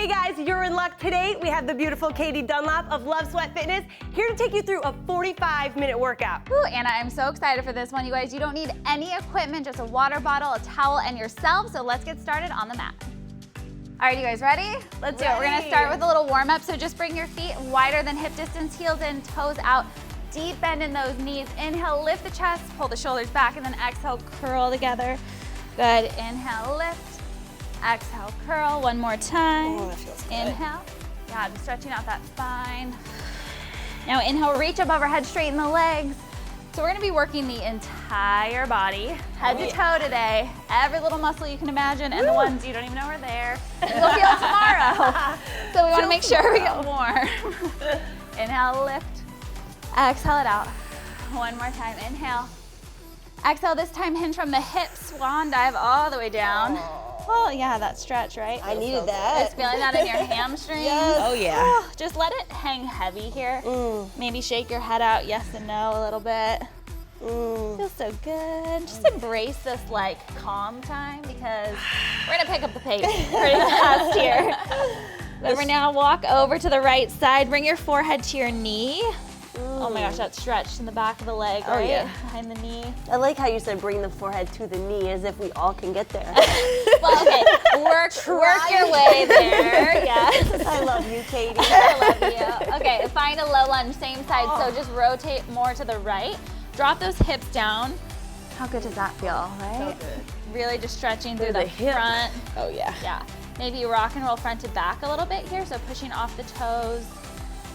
Hey guys, you're in luck. Today we have the beautiful Katie Dunlap of Love Sweat Fitness here to take you through a 45-minute workout. Ooh, Anna, I'm so excited for this one, you guys. You don't need any equipment, just a water bottle, a towel, and yourself. So let's get started on the mat. All right, you guys ready? Let's do it. We're gonna start with a little warm up. So just bring your feet wider than hip distance, heels in, toes out. Deep bend in those knees. Inhale, lift the chest, pull the shoulders back, and then exhale, curl together. Good, inhale, lift. Exhale, curl, one more time. Oh, that feels good. Inhale, yeah, just stretching out that spine. Now inhale, reach up overhead, straighten the legs. So we're gonna be working the entire body, head to toe today. Every little muscle you can imagine, and the ones you don't even know are there. You'll feel it tomorrow. So we wanna make sure we get warm. Inhale, lift. Exhale it out. One more time, inhale. Exhale, this time hinge from the hips, swan dive all the way down. Oh, yeah, that stretch, right? I needed that. Just feeling that in your hamstrings. Yes. Oh, yeah. Oh, just let it hang heavy here. Maybe shake your head out, yes and no, a little bit. Feels so good. Just embrace this like calm time because we're gonna pick up the pace pretty fast here. But we're now walk over to the right side. Bring your forehead to your knee. Oh my gosh, that stretch in the back of the leg, right? yeah. Behind the knee. I like how you said bring the forehead to the knee as if we all can get there. Well, okay, work your way there, yes. I love you, Katie. I love you. Okay, find a low lunge, same side. So just rotate more to the right. Drop those hips down. How good does that feel, right? So good. Really just stretching through the the hip. front. Oh, yeah. Yeah. Maybe rock and roll front to back a little bit here, so pushing off the toes.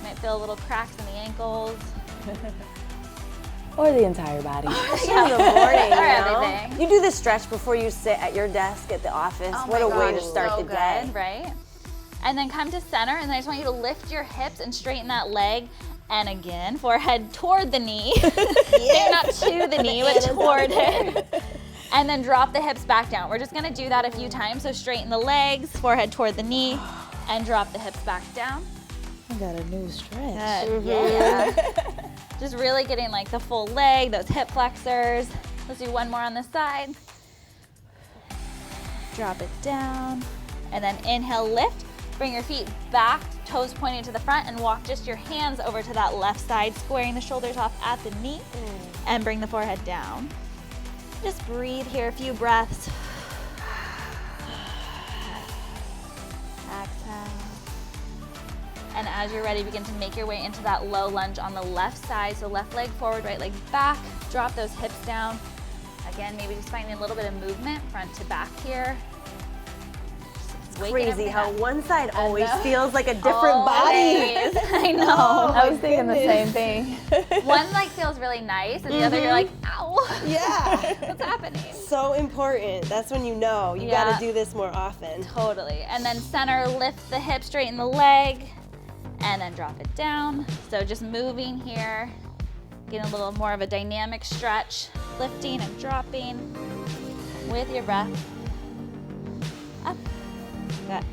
Might feel a little cracks in the ankles. Or the entire body. Especially in the morning, Or you know? everything. You do this stretch before you sit at your desk at the office. Oh What my a way to gosh, start so the day. good, right? And then come to center, and then I just want you to lift your hips and straighten that leg. And again, forehead toward the knee. Maybe not to the knee, but toward it. And then drop the hips back down. We're just gonna do that a few times. So straighten the legs, forehead toward the knee, and drop the hips back down. I got a new stretch. Good, yeah. Just really getting like the full leg, those hip flexors. Let's do one more on this side. Drop it down. And then inhale, lift. Bring your feet back, toes pointing to the front, and walk just your hands over to that left side, squaring the shoulders off at the knee, and bring the forehead down. Just breathe here, a few breaths. Exhale. And as you're ready, begin to make your way into that low lunge on the left side. So left leg forward, right leg back. Drop those hips down. Again, maybe just finding a little bit of movement, front to back here. Crazy how one side always feels like a different body. Always. I know. I was thinking the same thing. One like feels really nice, and the other you're like, ow. Yeah. What's happening? So important. That's when you know. You Yeah. gotta do this more often. Totally. And then center, lift the hip, straighten the leg, and then drop it down. So just moving here, getting a little more of a dynamic stretch, lifting and dropping with your breath. Up. Good.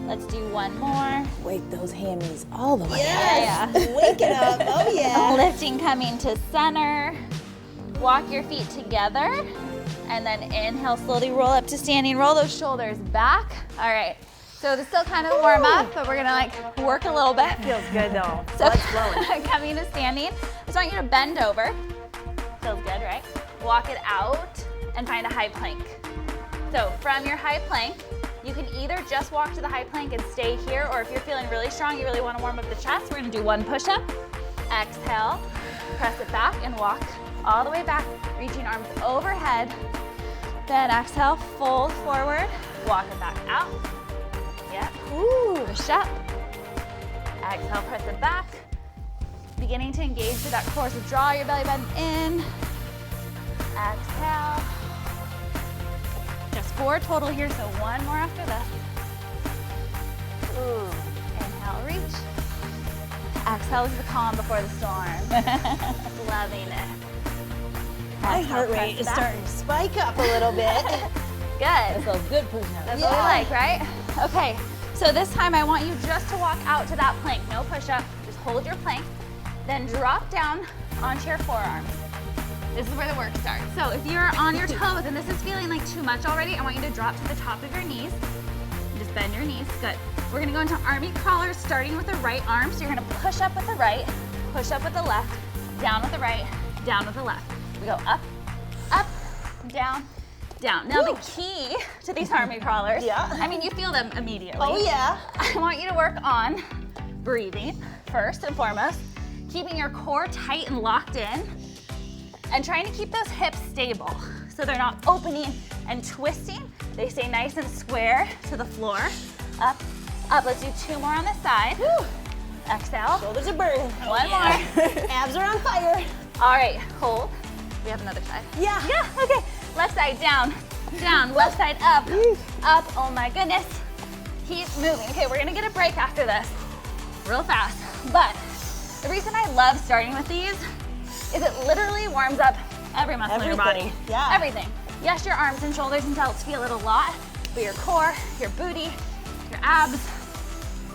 Let's do one more. Wake those hammies all the way. Yeah. Wake it up. Oh yeah. Lifting, coming to center. Walk your feet together. And then inhale, slowly roll up to standing. Roll those shoulders back. All right. So this is still kind of warm up, but we're gonna like work a little bit. Feels good though. So Blood's flowing. coming to standing. I just want you to bend over. Feels good, right? Walk it out and find a high plank. So from your high plank, you can either just walk to the high plank and stay here, or if you're feeling really strong, you really want to warm up the chest, we're gonna do one push-up. Exhale, press it back and walk all the way back, reaching arms overhead. Then exhale, fold forward, walk it back out. Yep. Ooh. Push up. Exhale, press it back. Beginning to engage through that core, so draw your belly button in. Exhale. Just 4 total here, so one more after this. Inhale, reach. Exhale is the calm before the storm. Loving it. My Exhale, heart press rate is back. starting to spike up a little bit. Good. Feels good pushing up. That's what we like, right? Okay, so this time I want you just to walk out to that plank. No push-up, just hold your plank. Then drop down onto your forearms. This is where the work starts. So if you're on your toes and this is feeling like too much already, I want you to drop to the top of your knees. Just bend your knees, good. We're gonna go into army crawlers, starting with the right arm. So you're gonna push up with the right, push up with the left, down with the right, down with the left. We go up, up, down, down. Now the key to these army crawlers, I mean, you feel them immediately. Oh yeah. I want you to work on breathing first and foremost, keeping your core tight and locked in, and trying to keep those hips stable so they're not opening and twisting. They stay nice and square to the floor. Up, up. Let's do 2 more on this side. Woo. Exhale. Shoulders are burning. One more. Abs are on fire. All right, hold. We have another side. Yeah. Yeah, okay. Left side down, down. Left side up, up. Oh my goodness. Keep moving. Okay, we're gonna get a break after this, real fast. But the reason I love starting with these is it literally warms up every muscle in your body. Yeah. Everything. Yes, your arms and shoulders and delts feel it a lot, but your core, your booty, your abs.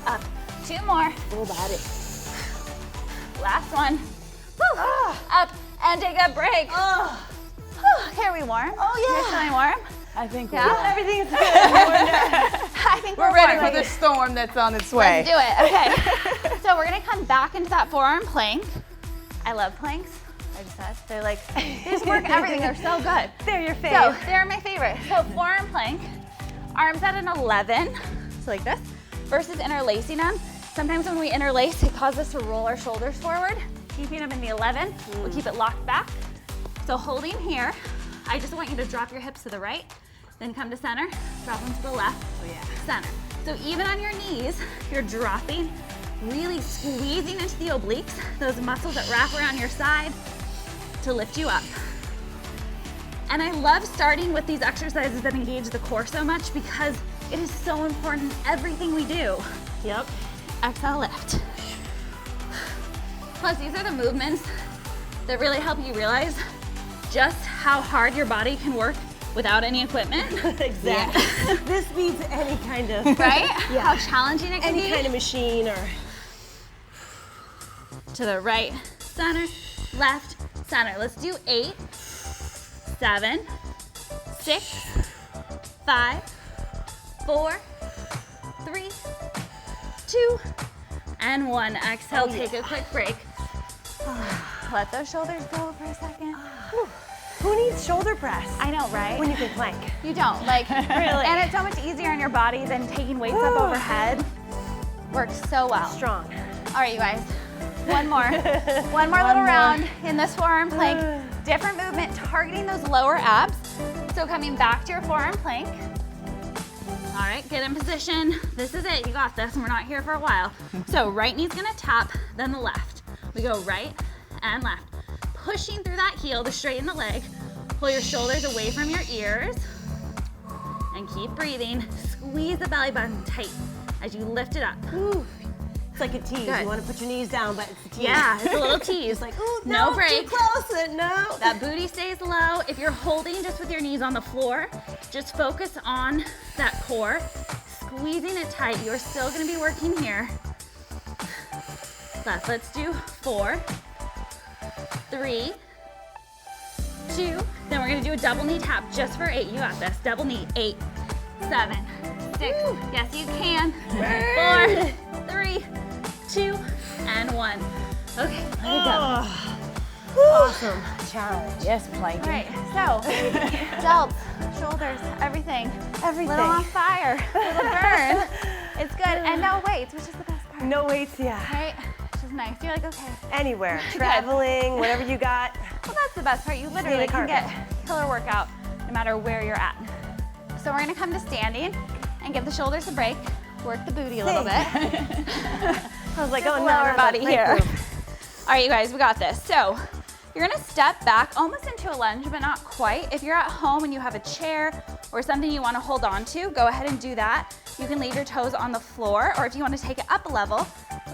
Up. 2 more. Full body. Last one. Woo. Up and take a break. Okay, are we warm? Oh yeah. You're feeling warm? I think Yeah. Everything's good. I think we're ready warm. for the storm that's on its way. Let's do it. Okay. So we're gonna come back into that forearm plank. I love planks. I just said they're like they just work everything. They're so good. They're your So fave. they're my favorite. So forearm plank, arms at an 11, so like this, versus interlacing them. Sometimes when we interlace, it causes us to roll our shoulders forward. Keeping them in the 11, we'll keep it locked back. So holding here, I just want you to drop your hips to the right, then come to center, drop them to the left, center. So even on your knees, you're dropping, really squeezing into the obliques, those muscles that wrap around your side to lift you up. And I love starting with these exercises that engage the core so much because it is so important in everything we do. Yep. Exhale, lift. Plus, these are the movements that really help you realize just how hard your body can work without any equipment. Exactly. This beats any kind of Right? Yeah. How challenging it can any be. kind of machine or To the right, center, left, center. Let's do 8, 7, 6, 5, 4, 3, 2, and 1. Exhale, take a quick break. Let those shoulders go for a second. who needs shoulder press I know, right? when you can plank? You don't, like, Really? and it's so much easier on your body than taking weights up overhead. Works so well. Strong. All right, you guys, one more. One more little round in this forearm plank. Different movement, targeting those lower abs. So coming back to your forearm plank. All right, get in position. This is it, you got this, and we're not here for a while. So right knee's gonna tap, then the left. We go right and left. Pushing through that heel to straighten the leg. Pull your shoulders away from your ears. And keep breathing. Squeeze the belly button tight as you lift it up. Ooh. It's like a tease. Good. You want to put your knees down, but it's a tease. Yeah, it's a little tease. It's like, ooh, no no, break. too close. No. That booty stays low. If you're holding just with your knees on the floor, just focus on that core, squeezing it tight. You're still gonna be working here. Left, let's do 4, 3, 2, then we're gonna do a double knee tap just for 8. You got this, double knee, 8, 7, 6, yes you can, 4, 3, 2, and 1. Okay, let it go. Awesome challenge. Yes, planking. All right, so delts, shoulders, everything. Everything. Little on fire, little burn. It's good, and no weights, which is the best part. No weights, yeah. Right? Which is nice. You're like, okay. Anywhere, traveling, whatever you got. Well, that's the best part. You literally need a can carpet. get killer workout no matter where you're at. So we're gonna come to standing and give the shoulders a break. Work the booty a little bit. I was like, Just oh no, lower no, body that's here. move. All right, you guys, we got this. So you're gonna step back almost into a lunge, but not quite. If you're at home and you have a chair or something you wanna hold on to, go ahead and do that. You can leave your toes on the floor, or if you wanna take it up a level,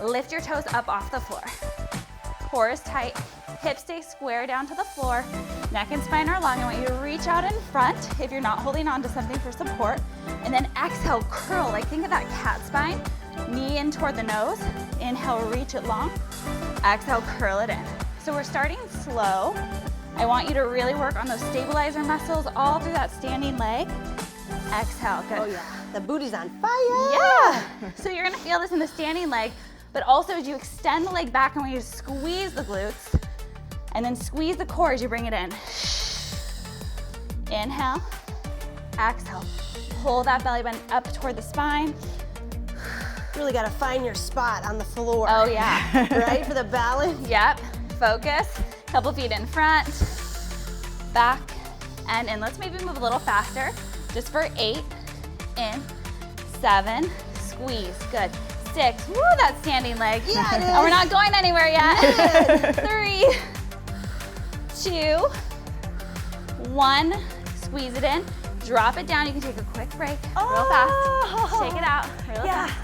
lift your toes up off the floor. Core is tight, hips stay square down to the floor, neck and spine are long. I want you to reach out in front if you're not holding on to something for support, and then exhale, curl, like think of that cat spine, knee in toward the nose, inhale, reach it long, exhale, curl it in. So we're starting slow. I want you to really work on those stabilizer muscles all through that standing leg. Exhale, good. Oh yeah. The booty's on fire. Yeah. So you're gonna feel this in the standing leg, but also as you extend the leg back, I want you to squeeze the glutes and then squeeze the core as you bring it in. Inhale, exhale. Pull that belly button up toward the spine. Really gotta find your spot on the floor. Oh yeah. Right, for the balance. Yep, focus. Couple feet in front, back, and in. Let's maybe move a little faster, just for 8, in, 7, squeeze, good. 6, woo, that standing leg. Yeah, it is. And we're not going anywhere yet. 3, 2, 1, squeeze it in, drop it down. You can take a quick break, real fast. Shake it out, real fast.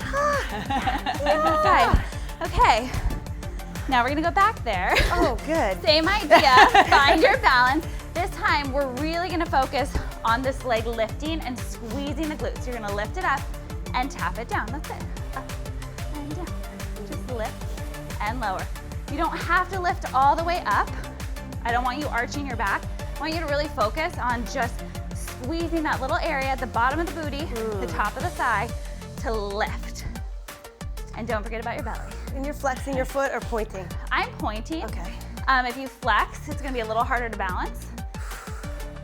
5, okay. Now we're gonna go back there. Oh, good. Same idea, find your balance. This time, we're really gonna focus on this leg lifting and squeezing the glutes. You're gonna lift it up and tap it down. That's it, up and down. Just lift and lower. You don't have to lift all the way up. I don't want you arching your back. I want you to really focus on just squeezing that little area at the bottom of the booty, the top of the thigh, to lift. And don't forget about your belly. And you're flexing your foot or pointing? I'm pointing. Okay. If you flex, it's gonna be a little harder to balance.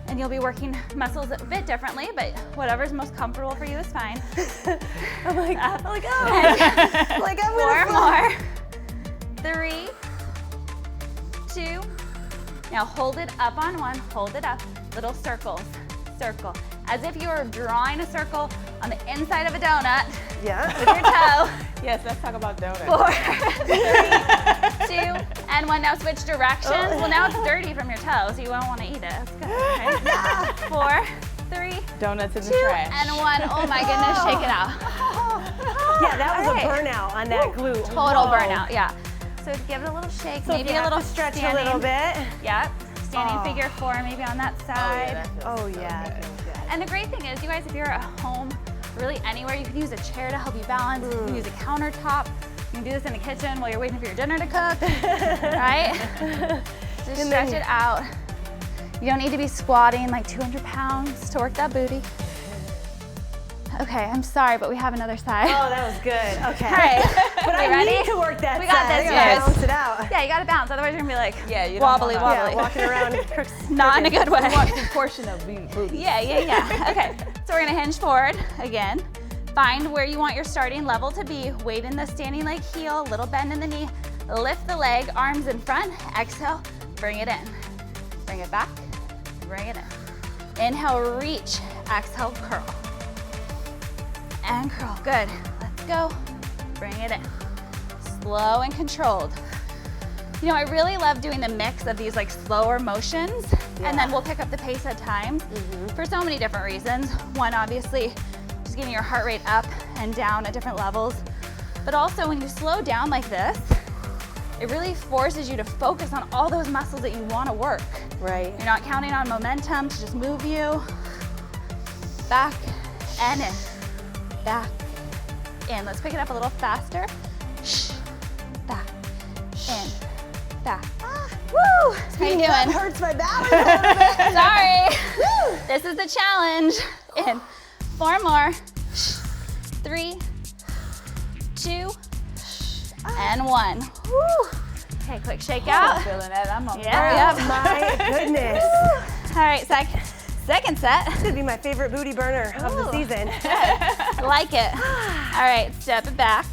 And you'll be working muscles a bit differently, but whatever's most comfortable for you is fine. I'm like, oh. I'm like, I'm 4 gonna more. 3, 2. Now hold it up on 1, hold it up. Little circles, circle. As if you were drawing a circle on the inside of a donut Yeah. with your toe. Yes, let's talk about donuts. 4, 3, 2, and 1. Now switch directions. Well, now it's dirty from your toe, so you won't want to eat it. That's good. Okay. 4, 3, Donuts in the 2, trash. and 1. Oh my goodness, shake it out. Yeah, that was Alright. a burnout on that glute. Total Whoa. burnout, yeah. So give it a little shake, So maybe you a have little to stretch standing. a little bit. Yep, standing figure 4, maybe on that side. Oh yeah, that feels good. And the great thing is, you guys, if you're at home, really anywhere, you can use a chair to help you balance. You can use a countertop. You can do this in the kitchen while you're waiting for your dinner to cook, right? Just And stretch then- it out. You don't need to be squatting like 200 pounds to work that booty. Okay, I'm sorry, but we have another side. Oh, that was good. Okay. All right, But we I ready? need to work that We got side. this, I guys. gotta balance it out. Yeah, you gotta bounce, otherwise you're gonna be like Yeah, you don't wobbly, wanna- wobbly. Yeah, walking around. Not in a good way. The portion of booty. Yeah. Okay, so we're gonna hinge forward again. Find where you want your starting level to be. Weight in the standing leg heel, little bend in the knee. Lift the leg, arms in front. Exhale, bring it in. Bring it back, bring it in. Inhale, reach. Exhale, curl. And curl, good. Let's go, bring it in. Slow and controlled. You know, I really love doing the mix of these like slower motions, and then we'll pick up the pace at times for so many different reasons. One, obviously, just getting your heart rate up and down at different levels. But also when you slow down like this, it really forces you to focus on all those muscles that you want to work. Right. You're not counting on momentum to just move you. Back and in. Back in. Let's pick it up a little faster. Back, in, back. Woo! How you That doing? hurts my balance a little bit. Sorry. This is the challenge. In. 4 more. 3, 2, and 1. Woo! Okay, quick shake out. I'm feeling that. I'm on Yeah, Oh yep. my goodness. All right, second set. This could be my favorite booty burner of the Ooh. season. Like it. All right, step it back.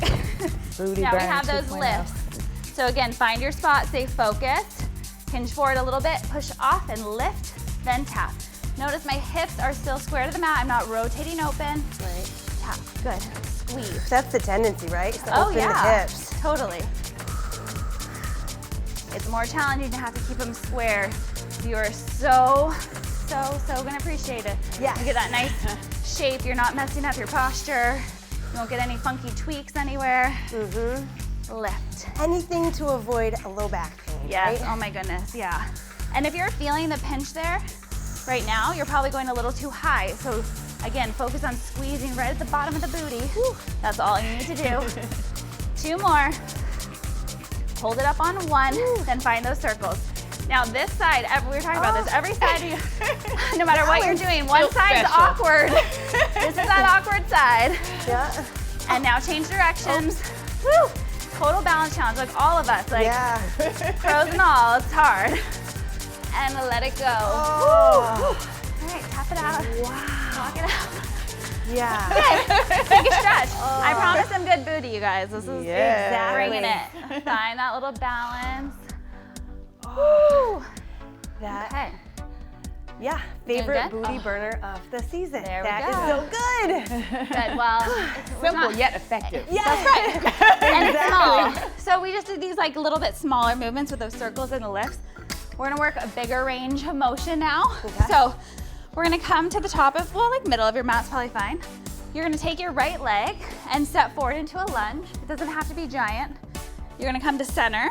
Booty Now we burn have those 2.0. lifts. So again, find your spot, stay focused. Hinge forward a little bit, push off and lift, then tap. Notice my hips are still square to the mat. I'm not rotating open. Right. Tap, good. Squeeze. That's the tendency, right? Is to Oh open yeah, the hips. totally. It's more challenging to have to keep them square. You are so gonna appreciate it. Yes. You get that nice shape. You're not messing up your posture. You won't get any funky tweaks anywhere. Lift. Anything to avoid a low back pain. Yes, Right? oh my goodness, yeah. And if you're feeling the pinch there, right now, you're probably going a little too high. So again, focus on squeezing right at the bottom of the booty. That's all you need to do. 2 more. Hold it up on 1, then find those circles. Now this side, we were talking about this, every side, no matter what you're doing, one side's special. awkward. This is that awkward side. Yeah. And now change directions. Woo! Total balance challenge, like all of us, like Yeah. pros and all, it's hard. And let it go. Oh. All right, tap it out. Wow. Walk it out. Yeah. Good. Take a stretch. I promise some good booty, you guys. This is Yeah. bringing it. Find that little balance. Woo! That. Okay. Yeah. Doing Favorite good? booty burner of the season. There we That go. is so good. Good. Well, Simple yet effective. Yes. that's right. And it's Exactly. small. So we just did these like little bit smaller movements with those circles and the lifts. We're gonna work a bigger range of motion now. Okay. So we're gonna come to the top of, well, like middle of your mat's probably fine. You're gonna take your right leg and step forward into a lunge. It doesn't have to be giant. You're gonna come to center,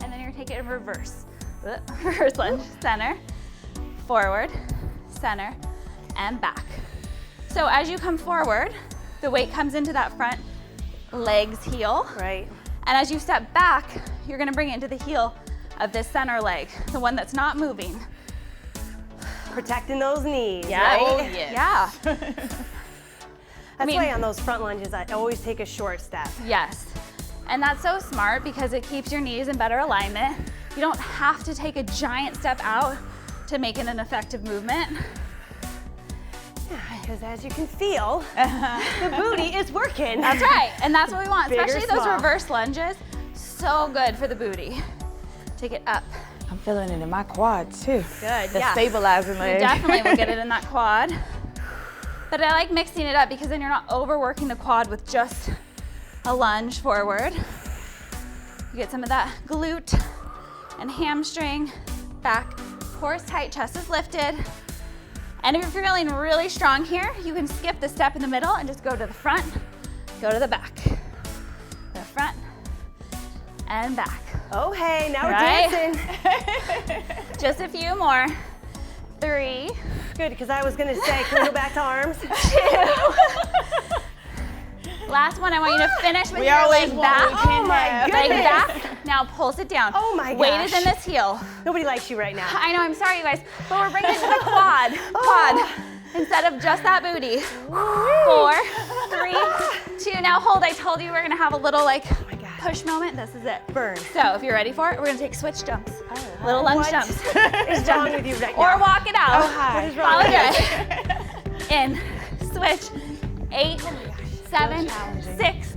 and then you're gonna take it in reverse. Reverse lunge, center, forward, center, and back. So as you come forward, the weight comes into that front leg's heel. Right. And as you step back, you're gonna bring it into the heel of this center leg, the one that's not moving. Protecting those knees. Yeah. Right? Oh, yes. Yeah. That's why on those front lunges, I always take a short step. Yes. And that's so smart because it keeps your knees in better alignment. You don't have to take a giant step out to make it an effective movement. Because as you can feel, the booty is working. That's right. And that's what we want, Big or especially those small. reverse lunges. So good for the booty. Take it up. I'm feeling it in my quads too. Good, The yeah. stabilizing leg. Definitely will get it in that quad. But I like mixing it up because then you're not overworking the quad with just a lunge forward. You get some of that glute and hamstring, back, core is tight, chest is lifted. And if you're feeling really strong here, you can skip the step in the middle and just go to the front, go to the back. The front and back. Oh, hey, now Right? we're dancing. Just a few more. 3, Good, because I was going to say, can we go back to arms? 2. Last one, I want you to finish with We your always leg want back. what we can have. Leg goodness. back. Now pulse it down. Oh my Weight gosh. is in this heel. Nobody likes you right now. I know, I'm sorry you guys, but we're bringing it to the quad. Quad. Instead of just that booty. 4, 3, 2. Now hold. I told you we're gonna have a little like my gosh. push moment. This is it. Burn. So if you're ready for it, we're gonna take switch jumps. Little lunge What jumps. is wrong with you right now? Or walk it out. Oh, hi. What is wrong with Apologize. In, switch, 8, 7, 6,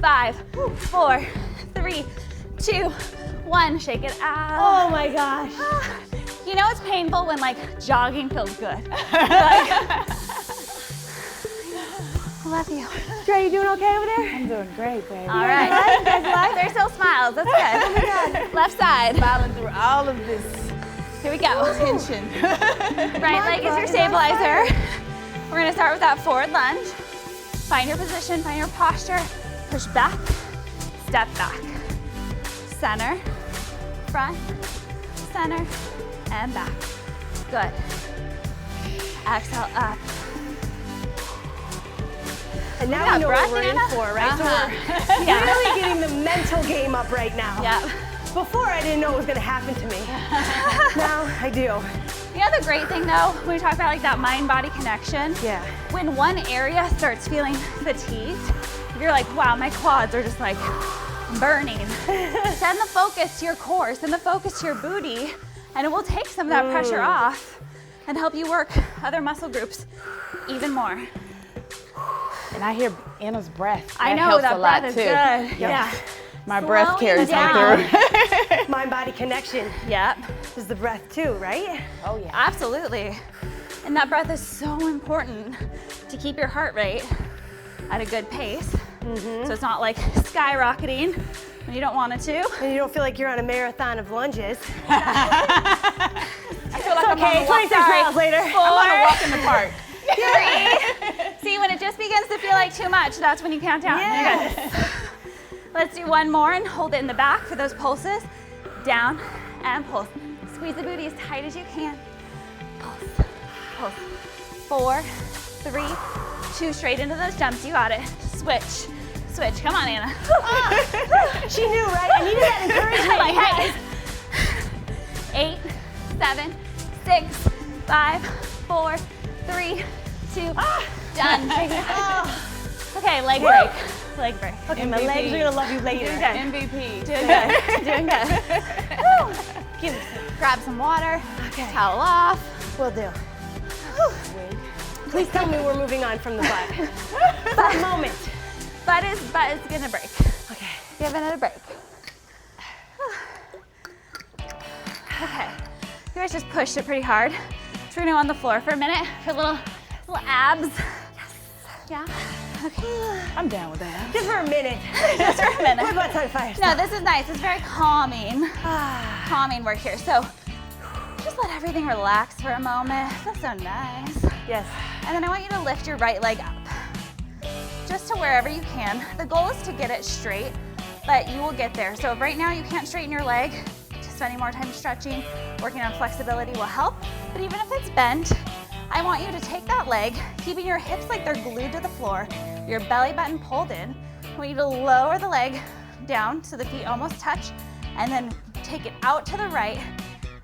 5, 4, 3, 2, 1. Shake it out. Oh my gosh. You know it's painful when like jogging feels good. Love you. Dre, you doing okay over there? I'm doing great, baby. All right. There's still smiles. That's good. Left side. Smiling through all of this Here we go. tension. Right leg is your stabilizer. We're gonna start with that forward lunge. Find your position, find your posture. Push back, step back. Center, front, center, and back. Good. Exhale up. And now got we know breath, what we're in Anna? for, right? So we're Yeah. really getting the mental game up right now. Yep. Before, I didn't know it was going to happen to me. Now I do. You know the great thing though, when we talk about like that mind-body connection, Yeah. when one area starts feeling fatigued, you're like, wow, my quads are just like burning. Send the focus to your core, send the focus to your booty, and it will take some of that pressure off and help you work other muscle groups even more. And I hear Anna's breath. I know helps that a lot breath is too. good. Yep. Yeah. My breath Slowing carries me down. through. Mind-body connection Yep. is the breath too, right? Oh yeah. Absolutely. And that breath is so important to keep your heart rate at a good pace. So it's not like skyrocketing when you don't want it to. And you don't feel like you're on a marathon of lunges. I feel like I'm on Okay, a walk. 26 miles later. I'm on a walk in the park. 3. See, when it just begins to feel like too much, that's when you count down. Yes. You're good. Let's do one more and hold it in the back for those pulses. Down and pulse. Squeeze the booty as tight as you can. Pulse, pulse. 4, 3, 2, straight into those jumps. You got it. Switch, switch. Come on, Anna. She knew, right? I needed that encouragement. Like, hey. 8, 7, 6, 5, 4, 3, 2, Done. Okay, leg break. Leg break. Okay, my legs are gonna love you later. Doing good. MVP. Doing good. Doing good. Grab some water. Okay. Towel off. Will do. Please tell me we're moving on from the butt. For a moment. Butt is gonna break. Okay. Giving it a break. Okay. You guys just pushed it pretty hard. So we're gonna go on the floor for a minute for little abs. Yes. Yeah. Okay. I'm down with that. Just for a minute. Just for a minute. Put butts on fire. No, this is nice. It's very calming. Calming work here. So just let everything relax for a moment. That's so nice. Yes. And then I want you to lift your right leg up. Just to wherever you can. The goal is to get it straight, but you will get there. So if right now you can't straighten your leg, spending more time stretching, working on flexibility will help. But even if it's bent, I want you to take that leg, keeping your hips like they're glued to the floor, your belly button pulled in. I want you to lower the leg down so the feet almost touch, and then take it out to the right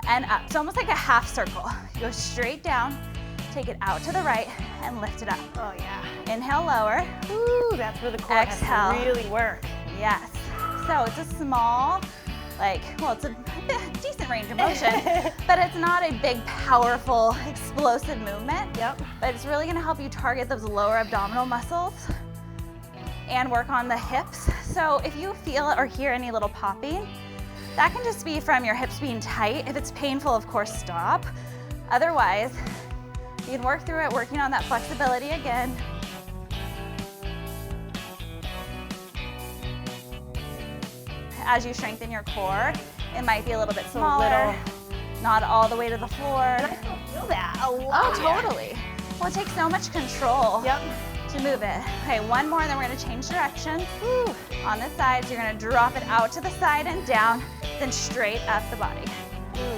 and up. It's almost like a half circle. You go straight down, take it out to the right, and lift it up. Oh yeah. Inhale, lower. Ooh, that's where the core Exhale. has to really work. Yes. So it's a small, it's a decent range of motion, but it's not a big, powerful, explosive movement. Yep. But it's really gonna help you target those lower abdominal muscles and work on the hips. So if you feel or hear any little popping, that can just be from your hips being tight. If it's painful, of course, stop. Otherwise, you can work through it, working on that flexibility again. As you strengthen your core, it might be a little bit smaller, not all the way to the floor. And I still feel that a lot. Oh, totally. Well, it takes so much control Yep. to move it. Okay, one more, then we're gonna change direction. Woo. On the side, so you're gonna drop it out to the side and down, then straight up the body.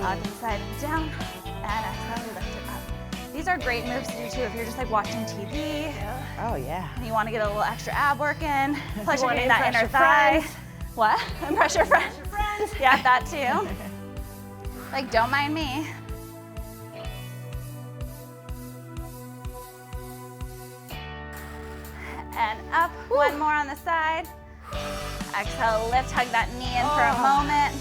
Out to the side and down, and exhale, lift it up. These are great moves to do too if you're just like watching TV Oh yeah. and you wanna get a little extra ab work in, plus you're wanna getting that impress inner your thigh. friends. What? Impress your friends. Friends. Yeah, that too. Like, don't mind me. And up, one more on the side. Exhale, lift, hug that knee in for a moment.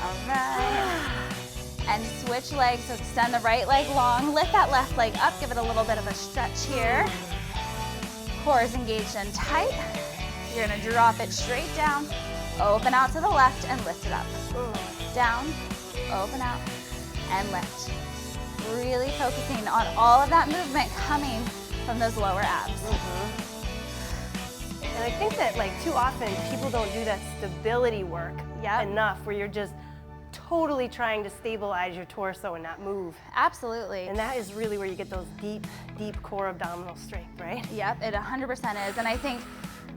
All right. And switch legs, so extend the right leg long, lift that left leg up, give it a little bit of a stretch here. Core is engaged and tight. You're gonna drop it straight down, open out to the left and lift it up. Down, open out, and lift. Really focusing on all of that movement coming from those lower abs. And I think that too often people don't do that stability work enough, where you're just totally trying to stabilize your torso and not move. Absolutely. And that is really where you get those deep, deep core abdominal strength, right? Yep, it 100% is. And I think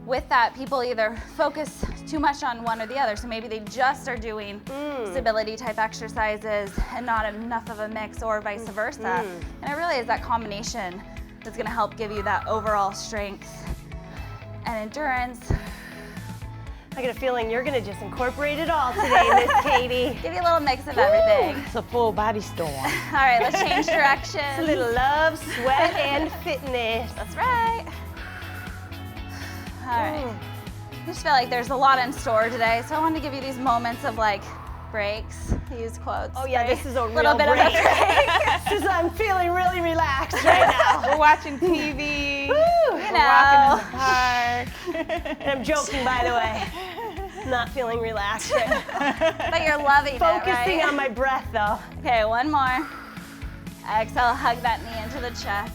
with that, people either focus too much on one or the other. So maybe they just are doing stability type exercises and not enough of a mix, or vice versa. And it really is that combination that's gonna help give you that overall strength and endurance. I get a feeling you're gonna just incorporate it all today, Miss Katie. Give you a little mix of everything. It's a full body storm. All right, let's change direction. It's a little love, sweat, and fitness. That's right. All right. I just feel like there's a lot in store today, so I wanted to give you these moments of breaks. Use quotes. Oh yeah, this is a little bit break. of a break. Just, I'm feeling really relaxed right now. We're watching TV. Woo, You We're walking in the know. park. And I'm joking, by the way. Not feeling relaxed right now. But you're loving Focusing it, right? on my breath though. Okay, one more. Exhale, hug that knee into the chest.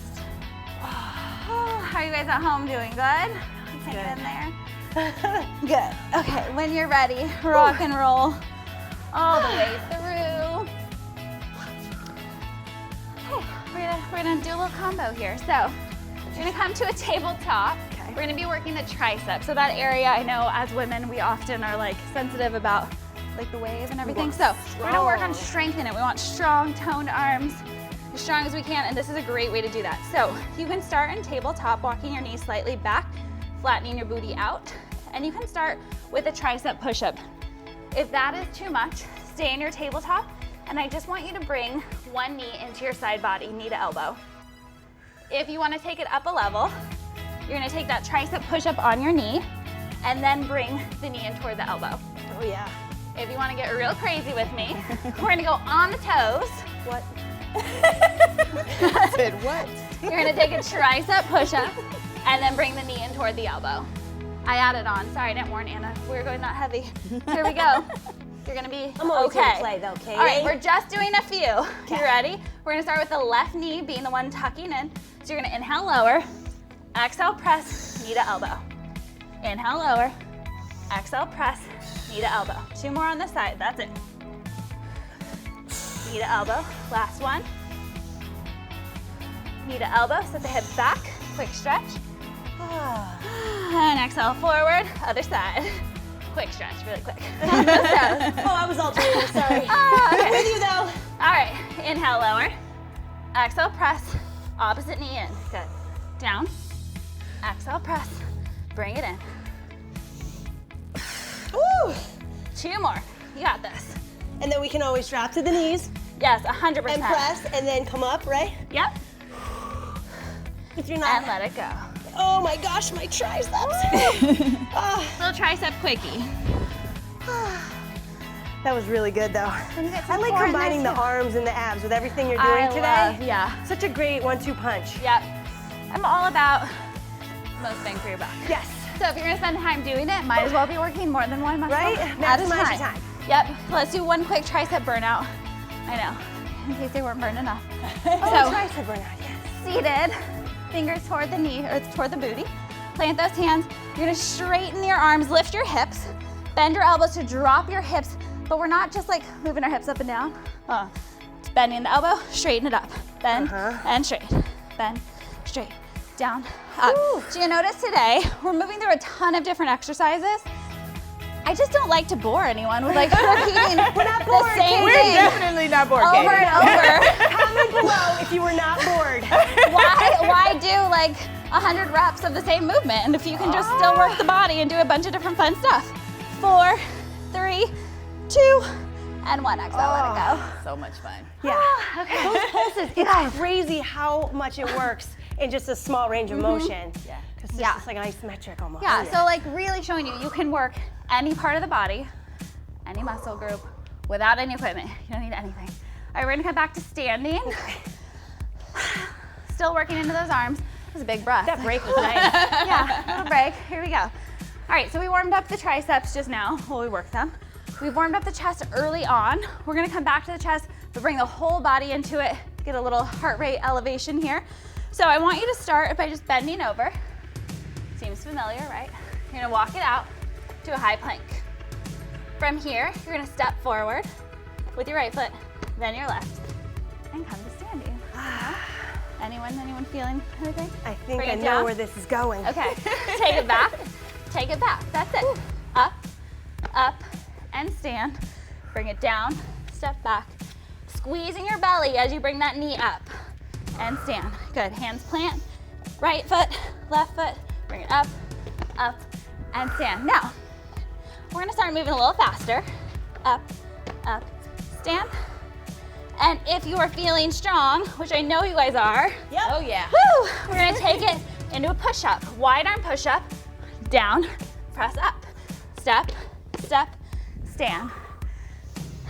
How are you guys at home doing? Good? Hang in there. Good. Okay, when you're ready, rock and roll all the way through. We're gonna do a little combo here. So you're gonna come to a tabletop. Okay. We're gonna be working the tricep. So that area, I know as women, we often are sensitive about the wave and everything. So we're gonna work on strengthening it. We want strong, toned arms, as strong as we can, and this is a great way to do that. So you can start in tabletop, walking your knees slightly back, flattening your booty out, and you can start with a tricep push-up. If that is too much, stay in your tabletop, and I just want you to bring one knee into your side body, knee to elbow. if you want to take it up a level, you're going to take that tricep push-up on your knee and then bring the knee in toward the elbow. Oh yeah. If you want to get real crazy with me, we're going to go on the toes. What? Said what? You're going to take a tricep push-up and then bring the knee in toward the elbow. I added on. Sorry, I didn't warn Anna. We were going that heavy. Here we go. You're going to be I'm always okay. gonna play though, okay? All right, we're just doing a few. You ready? We're going to start with the left knee being the one tucking in. So you're going to inhale lower, exhale press, knee to elbow. Inhale lower, exhale press, knee to elbow. 2 more on this side, that's it. Knee to elbow, last one. Knee to elbow, set the hips back, quick stretch. And exhale forward, other side. Quick stretch, really quick. On those toes. Oh, I was alternating, sorry. Okay. With you though. All right, inhale lower, exhale press, opposite knee in, good. Down, exhale press, bring it in. Woo! 2 more, you got this. And then we can always drop to the knees Yes, 100%. and press and then come up, right? Yep, If you're not. and let it go. Oh my gosh, my triceps. Little tricep quickie. That was really good though. I like core in combining there, the too. arms and the abs with everything you're doing today. Yeah. Such a great 1-2 punch. Yep. I'm all about most bang for your buck. Yes. So if you're gonna spend time doing it, might as well be working more than one muscle Right? at a Maximize your time. time. Yep. Let's do one quick tricep burnout. I know, in case they weren't burned enough. Oh, tricep burnout, yes. Seated, fingers toward the knee or toward the booty. Plant those hands. You're gonna straighten your arms, lift your hips, bend your elbows to drop your hips, but we're not just like moving our hips up and down. It's bending the elbow, straighten it up. Bend and straight, bend, straight, down, up. So you notice today, we're moving through a ton of different exercises. I just don't like to bore anyone with like repeating the same We're thing definitely not bored, over Katie. and over. Comment below if you were not bored. Why do like 100 reps of the same movement? And if you can just still work the body and do a bunch of different fun stuff. 4, 3, 2, and 1. Exhale, let it go. So much fun. Yeah. Okay. Those pulses, it's crazy how much it works in just a small range of motion. Yeah. Because it's Yeah. just like an isometric almost. Yeah, so like really showing you can work any part of the body, any muscle group, without any equipment. You don't need anything. All right, we're gonna come back to standing. Still working into those arms. That was a big breath. That break was nice. Yeah, little break. Here we go. All right, so we warmed up the triceps just now while we worked them. We've warmed up the chest early on. We're gonna come back to the chest, but bring the whole body into it, get a little heart rate elevation here. So I want you to start by just bending over. Seems familiar, right? You're gonna walk it out to a high plank. From here, you're gonna step forward with your right foot, then your left, and come to standing. Anyone feeling anything? I think Bring I it know down. where this is going. Okay, take it back, that's it. Up, up, and stand. Bring it down, step back. Squeezing your belly as you bring that knee up, and stand. Good, hands plant, right foot, left foot, bring it up, up, and stand. Now, we're gonna start moving a little faster. Up, up, stand. And if you are feeling strong, which I know you guys are, Yep. Oh yeah. woo, we're gonna take it into a push-up. Wide arm push-up, down, press up, step, step, stand.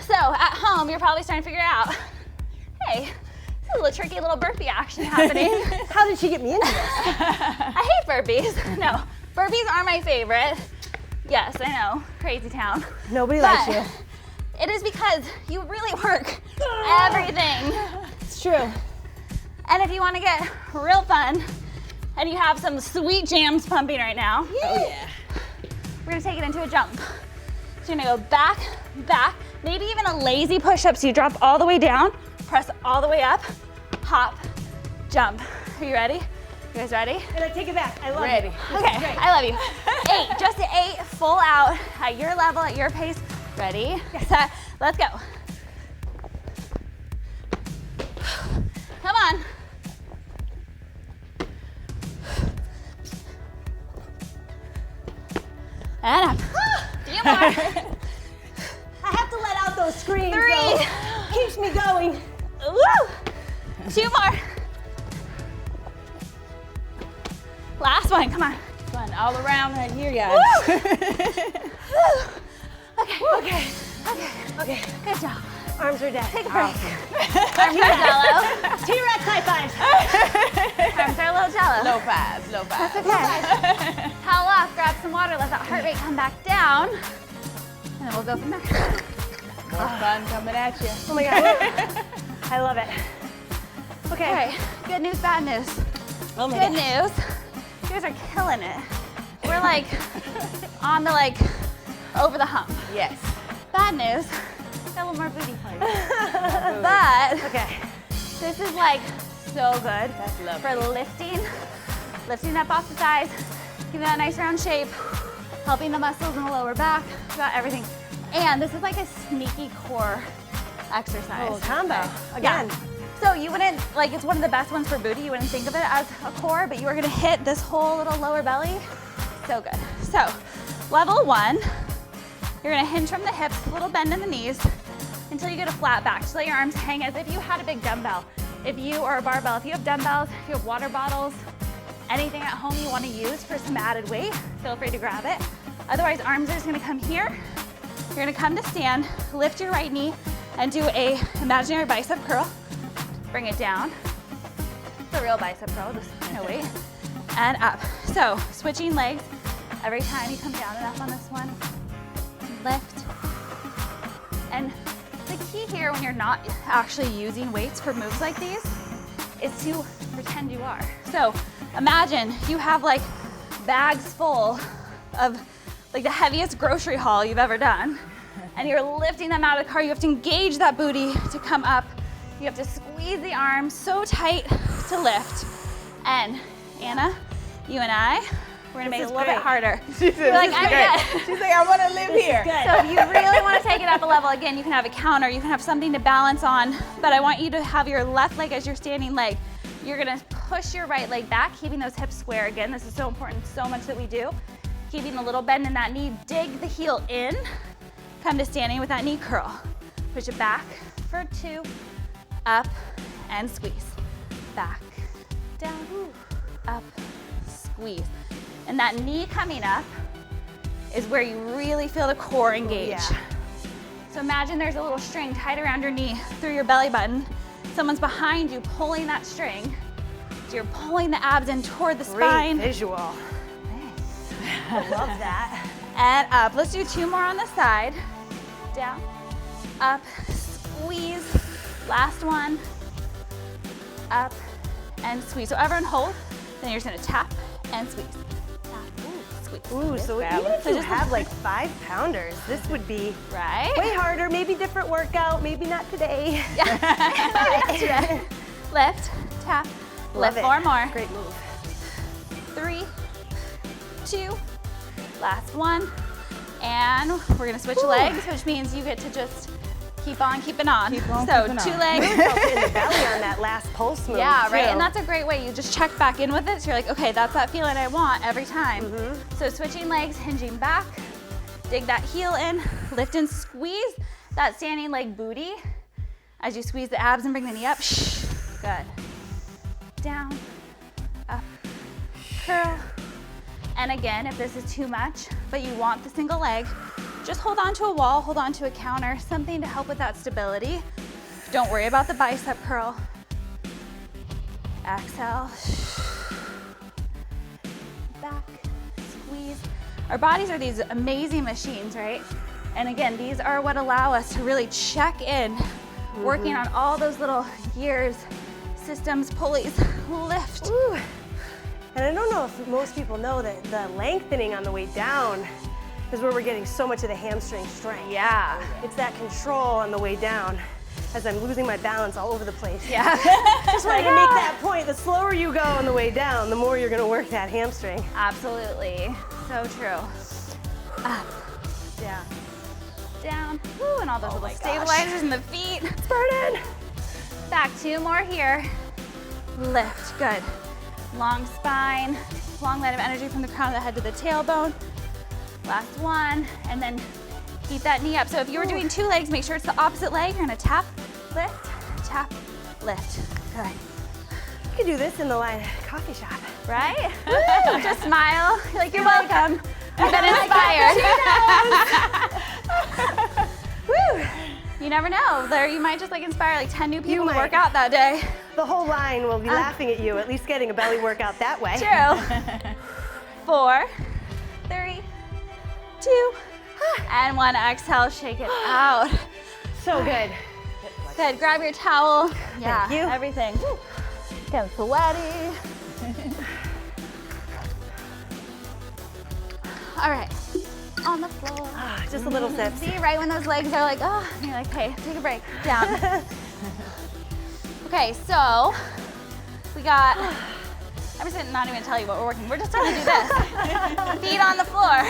So at home, you're probably starting to figure out, hey, this is a little tricky little burpee action happening. How did she get me into this? I hate burpees. No, burpees are my favorite. Yes, I know, crazy town. Nobody But likes you. it is because you really work everything. It's true. And if you want to get real fun and you have some sweet jams pumping right now, Oh yeah. we're gonna take it into a jump. So you're gonna go back, back, maybe even a lazy push-up so you drop all the way down, press all the way up, hop, jump. Are you ready? You guys ready? And I take it back. I love Ready. it. Okay, I love you. 8, just 8, full out, at your level, at your pace. Ready, set, let's go. Come on. And up. Few more. I have to let out those screams. 3. Though. Keeps me going. Woo. 2 more. Last one, come on. Fun all around right here, guys. Okay. Good job. Arms are dead. Take a break. Arms are jello. T-Rex high fives. Arms are a little jello. Low fives, low fives. That's okay. Towel off, grab some water, let that heart rate come back down. And then we'll go from there. More fun coming at you. Oh my God. I love it. Okay. All right, good news, bad news. Oh my Good gosh. news, you guys are killing it. We're like on the over the hump. Yes. Bad news, got a little more booty for you. But Okay. this is like so good That's lovely. for lifting up off the sides, giving that nice round shape, helping the muscles in the lower back, got everything. And this is like a sneaky core exercise. Oh, combo. Again. Yeah. So you wouldn't, it's one of the best ones for booty. You wouldn't think of it as a core, but you are gonna hit this whole little lower belly. So good. So level 1, you're gonna hinge from the hips, a little bend in the knees until you get a flat back. Just let your arms hang as if you had a big dumbbell. Or a barbell, if you have dumbbells, if you have water bottles, anything at home you wanna use for some added weight, feel free to grab it. Otherwise, arms are just gonna come here. You're gonna come to stand, lift your right knee, and do a imaginary bicep curl. Bring it down. It's a real bicep curl, just no weight. And up. So switching legs every time you come down and up on this one. Lift. And the key here when you're not actually using weights for moves like these is to pretend you are. So imagine you have bags full of the heaviest grocery haul you've ever done, and you're lifting them out of the car. You have to engage that booty to come up. You have to squeeze the arms so tight to lift. And Anna, you and I, we're gonna make it a little bit harder. She said, I'm good. She's like, I want to live here. So if you really want to take it up a level, again, you can have a counter, you can have something to balance on, but I want you to have your left leg as your standing leg. You're gonna push your right leg back, keeping those hips square. Again, this is so important, so much that we do. Keeping a little bend in that knee, dig the heel in, come to standing with that knee curl. Push it back for 2, up, and squeeze. Back, down, up, squeeze. And that knee coming up is where you really feel the core engage. Yeah. So imagine there's a little string tied around your knee through your belly button. Someone's behind you pulling that string. So you're pulling the abs in toward the spine. Great visual. I love that. And up. Let's do 2 more on the side. Down, up, squeeze. Last one. Up and squeeze. So everyone hold. Then you're just gonna tap and squeeze. Tap, squeeze. Ooh, so even if you have 5-pounders, this would be Right? way harder, maybe different workout, maybe not today. Yeah. Lift, tap, Love lift it. 4 more. Great move. 3, 2, last one. And we're gonna switch legs, which means you get to just keep on keeping on. Keep on so keeping 2 on. legs. In the belly on that last pulse move. Yeah, right, too. and that's a great way. You just check back in with it, so you're like, okay, that's that feeling I want every time. So switching legs, hinging back, dig that heel in, lift and squeeze that standing leg booty as you squeeze the abs and bring the knee up. Good. Down, up, curl. And again, if this is too much, but you want the single leg, just hold on to a wall, hold on to a counter, something to help with that stability. Don't worry about the bicep curl. Exhale. Back, squeeze. Our bodies are these amazing machines, right? And again, these are what allow us to really check in, working on all those little gears, systems, pulleys, lift. Ooh. And I don't know if most people know that the lengthening on the way down is where we're getting so much of the hamstring strength. Yeah. It's that control on the way down as I'm losing my balance all over the place. Yeah. Just wanted to make that point. The slower you go on the way down, the more you're gonna work that hamstring. Absolutely. So true. Up, Yeah. down, woo, and all those little stabilizers in the feet. It's burning. Back, 2 more here. Lift, good. Long spine, long line of energy from the crown of the head to the tailbone. Last one, and then keep that knee up. So if you were doing 2 legs, make sure it's the opposite leg. You're gonna tap, lift, lift. Good. could do this in the line coffee shop. Right? Just smile, like you're welcome. I've been inspired. Woo! You never know. There, you might just like inspire like 10 new people to work out that day. The whole line will be laughing at you, at least getting a belly workout that way. True. 4, 3, 2, and 1. Exhale, shake it out. So good. Good. Grab your towel. Yeah. Thank you. Everything. Getting sweaty. All right. On the floor. Just a little sip. See, right when those legs are like, oh, and you're like, hey, take a break. Down. Okay, so we got, I'm just not even gonna tell you what we're working. We're just gonna do this. Feet on the floor,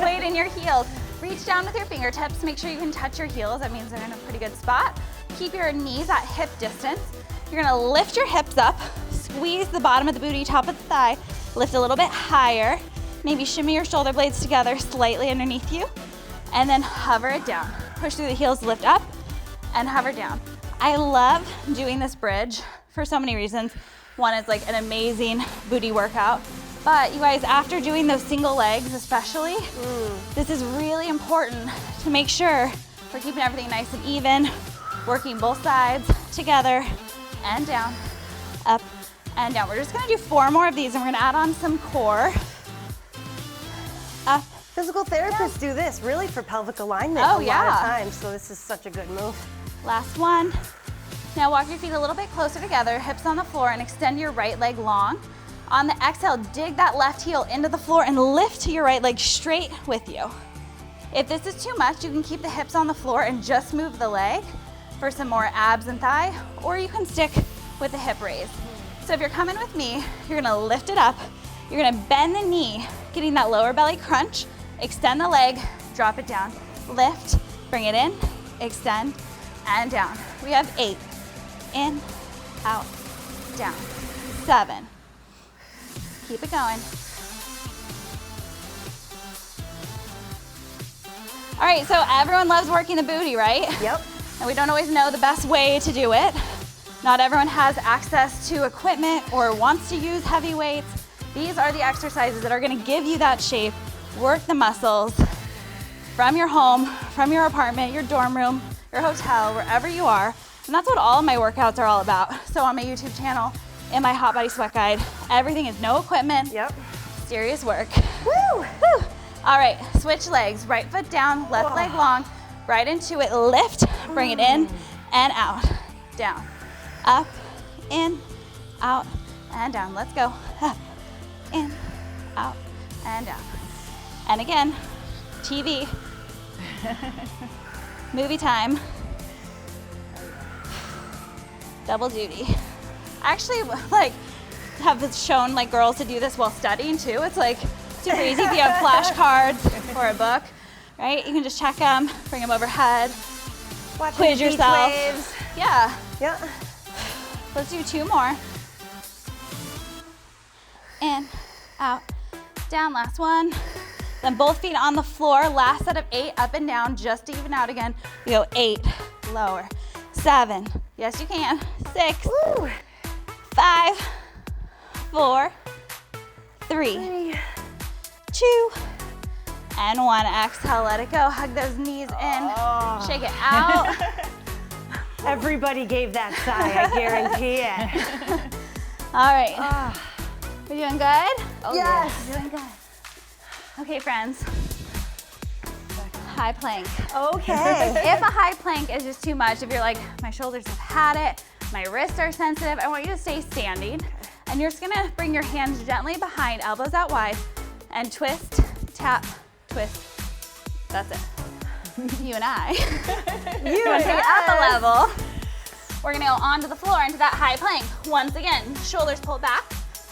weight in your heels. Reach down with your fingertips. Make sure you can touch your heels. That means they're in a pretty good spot. Keep your knees at hip distance. You're gonna lift your hips up, squeeze the bottom of the booty, top of the thigh, lift a little bit higher. Maybe shimmy your shoulder blades together slightly underneath you, and then hover it down. Push through the heels, lift up, and hover down. I love doing this bridge for so many reasons. One, it's like an amazing booty workout, but you guys, after doing those single legs especially, this is really important to make sure we're keeping everything nice and even, working both sides together, and down, up, and down. We're just gonna do 4 more of these, and we're gonna add on some core. Up. Physical therapists do this really for pelvic alignment a lot of times, so this is such a good move. Last one. Now walk your feet a little bit closer together, hips on the floor, and extend your right leg long. On the exhale, dig that left heel into the floor and lift your right leg straight with you. If this is too much, you can keep the hips on the floor and just move the leg for some more abs and thigh, or you can stick with the hip raise. So if you're coming with me, you're gonna lift it up, you're gonna bend the knee, getting that lower belly crunch, extend the leg, drop it down, lift, bring it in, extend, and down. We have 8, in, out, down, 7. Keep it going. All right, so everyone loves working the booty, right? Yep. And we don't always know the best way to do it. Not everyone has access to equipment or wants to use heavy weights. These are the exercises that are gonna give you that shape, work the muscles from your home, from your apartment, your dorm room, your hotel, wherever you are. And that's what all of my workouts are all about. So on my YouTube channel, in my Hot Body Sweat Guide, everything is no equipment, serious work. Woo! Woo! All right, switch legs, right foot down, left leg long, right into it, lift, bring it in and out, down, up, in, out, and down. Let's go, up, in, out, and down. And again, TV, movie time, double duty. I actually have shown girls to do this while studying too. It's super easy if you have flashcards or a book, right? You can just check them, bring them overhead, quiz yourself. Waves. Yeah. Yeah. Let's do 2 more. In, out, down, last one. Then both feet on the floor, last set of 8, up and down, just to even out again. We go 8, lower, 7, yes you can, 6, Woo. 5, 4, 3, 2, and 1. Exhale, let it go. Hug those knees in, shake it out. Everybody gave that sigh, I guarantee it. All right. We doing good? Oh, yes. We're doing good. Okay, friends. High plank. Okay. If a high plank is just too much, if you're like, my shoulders have had it, my wrists are sensitive, I want you to stay standing. And you're just gonna bring your hands gently behind, elbows out wide, and twist, tap, twist. That's it. You and I. You We're and gonna take it up a us. level. We're gonna go onto the floor into that high plank. Once again, shoulders pulled back,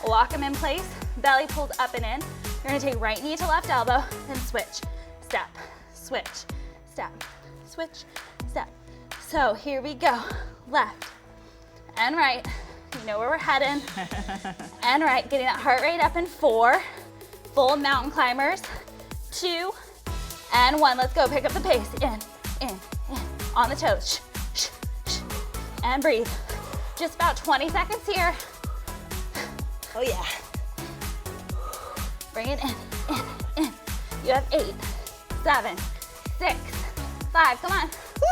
lock them in place, belly pulled up and in. You're gonna take right knee to left elbow, then switch, step, switch, step, switch, step. So here we go, left and right. You know where we're heading. And right, getting that heart rate up in 4, full mountain climbers, 2, and 1. Let's go, pick up the pace, in, on the toes, shh, shh, shh. And breathe. Just about 20 seconds here. Oh yeah. Bring it in. You have 8, 7, 6, 5. Come on.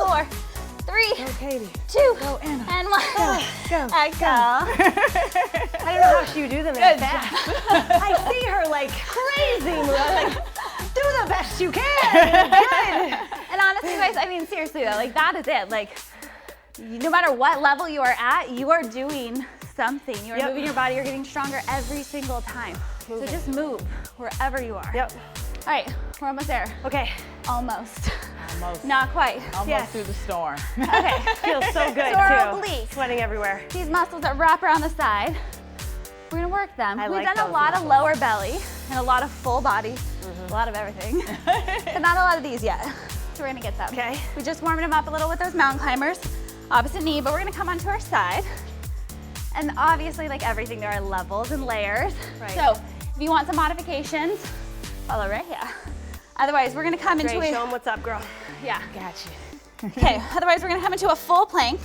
4, 3, Go, Katie. 2, Go, Anna. and 1. Go. Exhale. I don't know how she would do them that fast. I see her like crazy, like, do the best you can. Good. And honestly, guys, I mean, seriously though, like that is it. Like, no matter what level you are at, you are doing something. You are moving your body, you're getting stronger every single time. So just move wherever you are. Yep. All right, we're almost there. Okay. Almost. Almost. Not quite. Almost through the storm. Okay. Feels so good So our too. obliques. Sweating everywhere. These muscles that wrap around the side, we're gonna work them. I We've like done a those lot of muscles. lower belly and a lot of full body, a lot of everything, but not a lot of these yet. So we're gonna get them. Okay. We just warmed them up a little with those mountain climbers, opposite knee, but we're gonna come onto our side. And obviously, like everything, there are levels and layers. Right. So if you want some modifications, follow right here. Otherwise, we're gonna come into Great, a, show them what's up, girl. yeah. Gotcha. Okay, otherwise we're gonna come into a full plank.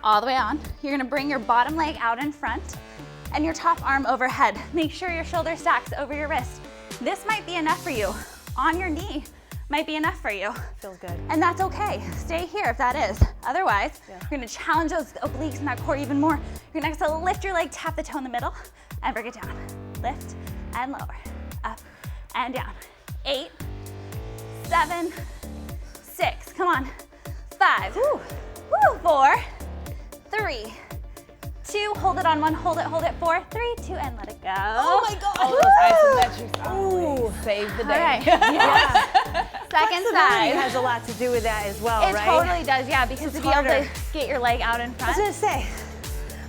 All the way on. You're gonna bring your bottom leg out in front and your top arm overhead. Make sure your shoulder stacks over your wrist. This might be enough for you. On your knee might be enough for you. Feels good. And that's okay. Stay here if that is. Otherwise, you're gonna challenge those obliques and that core even more. You're gonna exhale, lift your leg, tap the toe in the middle, and bring it down. Lift and lower, up and down. 8, 7, 6, come on. 5, woo, 4, 3, 2, hold it on 1, hold it, 4, 3, 2, and let it go. Oh my God. Oh, those isometrics always save the day. All right, Yeah. second Flexibility side. has a lot to do with that as well, It right? totally does, yeah, because to be able harder. to get your leg out in I was front. gonna say,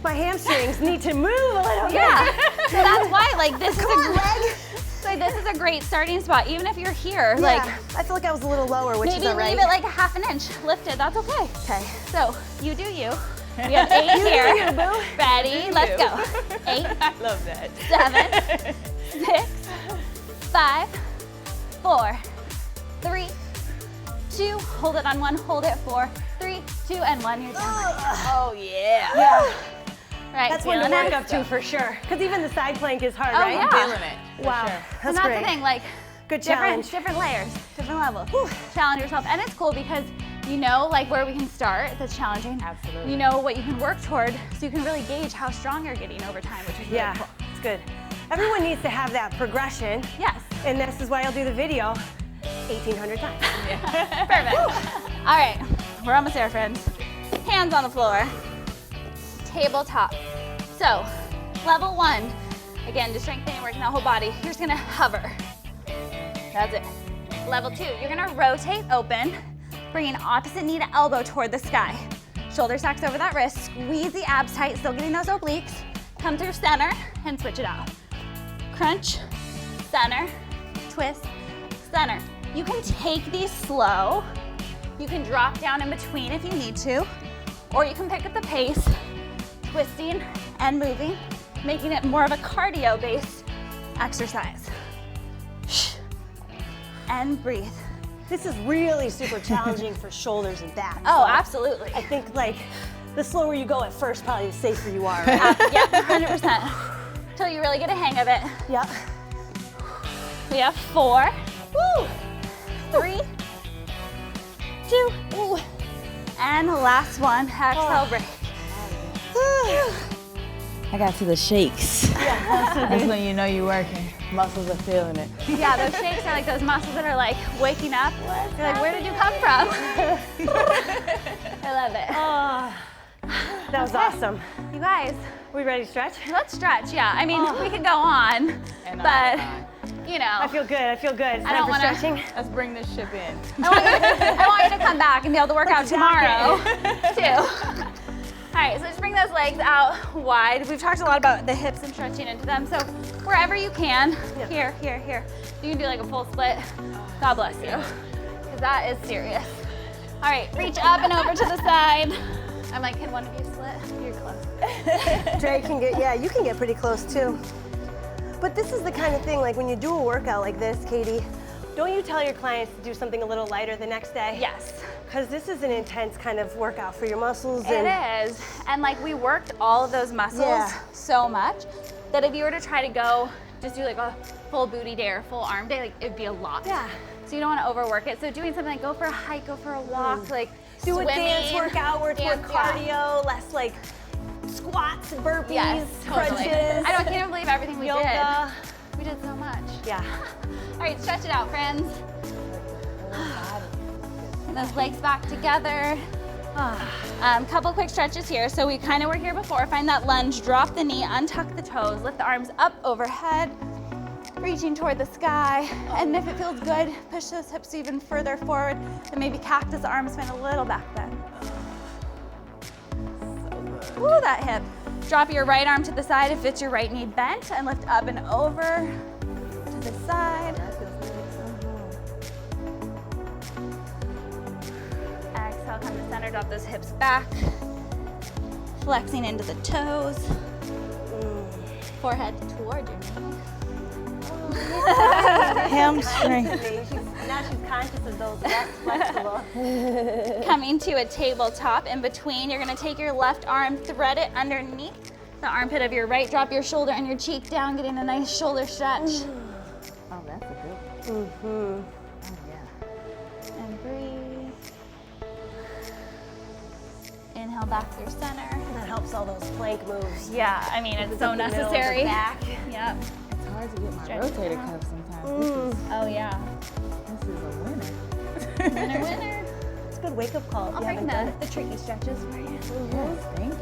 my hamstrings need to move a little Yeah, bit. so that's why, like, this is Come on, leg. so this is a great starting spot, even if you're here, Yeah, like, I feel like I was a little lower, which is maybe all right. leave it like a half an inch, lift it, that's okay. Okay. So, you do you. We have 8 here. You, boo. Ready, let's go. 8, I love that. 7, 6, 5, 4, 3, 2, hold it on 1, hold it, 4, 3, 2, and 1, you're done. Oh, yeah. Yeah, Right, that's one to feeling work it? up to for sure. Because even the side plank is hard, Oh, right? yeah. Feeling it. for Wow, sure. And that's that's great. the thing, like, Good challenge. different layers, different levels. Challenge yourself, and it's cool because you know, like, where we can start that's challenging. Absolutely. You know what you can work toward, so you can really gauge how strong you're getting over time, which is really Yeah, cool. it's good. Everyone needs to have that progression, Yes, and this is why I'll do the video 1,800 times. perfect. All right, we're almost there, friends. Hands on the floor, tabletop. So, level 1, again, just strengthening, working that whole body. You're just gonna hover. That's it. Level 2, you're gonna rotate open, bringing opposite knee to elbow toward the sky. Shoulder stacks over that wrist, squeeze the abs tight, still getting those obliques. Come through center and switch it out. Crunch, center, twist, center. You can take these slow. You can drop down in between if you need to, or you can pick up the pace, twisting and moving, making it more of a cardio-based exercise. And breathe. This is really super challenging for shoulders and back. Oh, so absolutely. I think like the slower you go at first, probably the safer you are. Right? Yep, 100%. Till you really get a hang of it. Yep. We have 4, Woo! 3, 2, ooh, and last one, exhale, break. I got to the shakes. That's when you know you're working. Muscles are feeling it. Yeah, those shakes are like those muscles that are like waking up. You're like, where did you come from? I love it. Oh, that was awesome. You guys, We ready to stretch? let's stretch. Yeah, I mean, we could go on, And but on. you know, I feel good. I feel good. It's I time don't for wanna- stretching. Let's bring this ship in. I want you to come back and be able to work out Let's jack tomorrow, too. All right, so just bring those legs out wide. We've talked a lot about the hips and stretching into them, so wherever you can, here, here, here. You can do like a full split. God bless you, because that is serious. All right, reach up and over to the side. I'm like, can one of you split? You're close. Dre can get, yeah, you can get pretty close too. But this is the kind of thing, like when you do a workout like this, Katie, Don't you tell your clients to do something a little lighter the next day? Yes. Because this is an intense kind of workout for your muscles. It is. And like we worked all of those muscles so much that if you were to try to go just do like a full booty day or full arm day, like it'd be a lot. Yeah. So you don't want to overwork it. So doing something like go for a hike, go for a walk, like do swimming, a dance workout where it's more dance, cardio, less like squats, burpees, yes, totally. crunches. I can't even believe everything we yoga. did. We did so much. Yeah. All right, stretch it out, friends. And those legs back together. Couple quick stretches here. So we kind of were here before. Find that lunge, drop the knee, untuck the toes, lift the arms up overhead, reaching toward the sky. And if it feels good, push those hips even further forward and maybe cactus arms, find a little back bend. Ooh, that hip. Drop your right arm to the side if it's your right knee bent and lift up and over to the side. Exhale, come to center, drop those hips back. Flexing into the toes. Forehead toward your knee. Hamstring. Now she's conscious of those less flexible. Coming to a tabletop in between, you're gonna take your left arm, thread it underneath the armpit of your right, drop your shoulder and your cheek down, getting a nice shoulder stretch. Oh, that's a good one. Oh, yeah. And breathe. Inhale back through center. That helps all those plank moves. Yeah, I mean, it's so in the middle of the necessary. back. Yep. It's hard to get my Stretch rotator out. cuff sometimes. Oh yeah. This is a winner. Winner, winner. It's a good wake-up call. I'll bring the tricky stretches for you. Yes, thank you.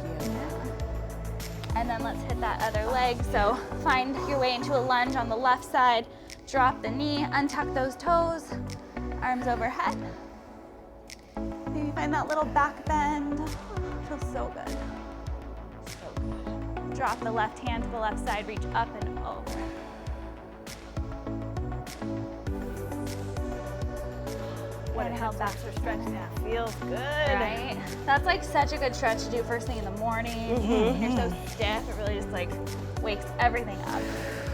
And then let's hit that other leg. So find your way into a lunge on the left side. Drop the knee, untuck those toes, arms overhead. Maybe find that little back bend. Oh, feels so good. So good. Drop the left hand to the left side, reach up and over. What a hip flexor stretch that feels good. Right? That's like such a good stretch to do first thing in the morning. You're so stiff, it really just like wakes everything up.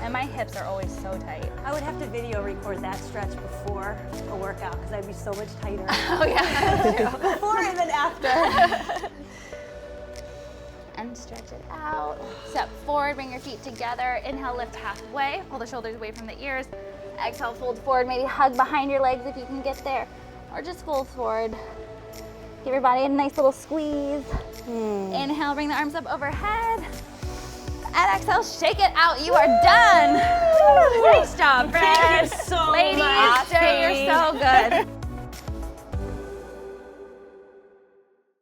And my hips are always so tight. I would have to video record that stretch before a workout because I'd be so much tighter. Oh yeah. Before and then after. And stretch it out. Step forward, bring your feet together. Inhale, lift halfway. Pull the shoulders away from the ears. Exhale, fold forward. Maybe hug behind your legs if you can get there. Or just fold forward. Give your body a nice little squeeze. Inhale, bring the arms up overhead. And exhale, shake it out. You are done. Great job, friends. Thank you so Ladies, much. you're so good.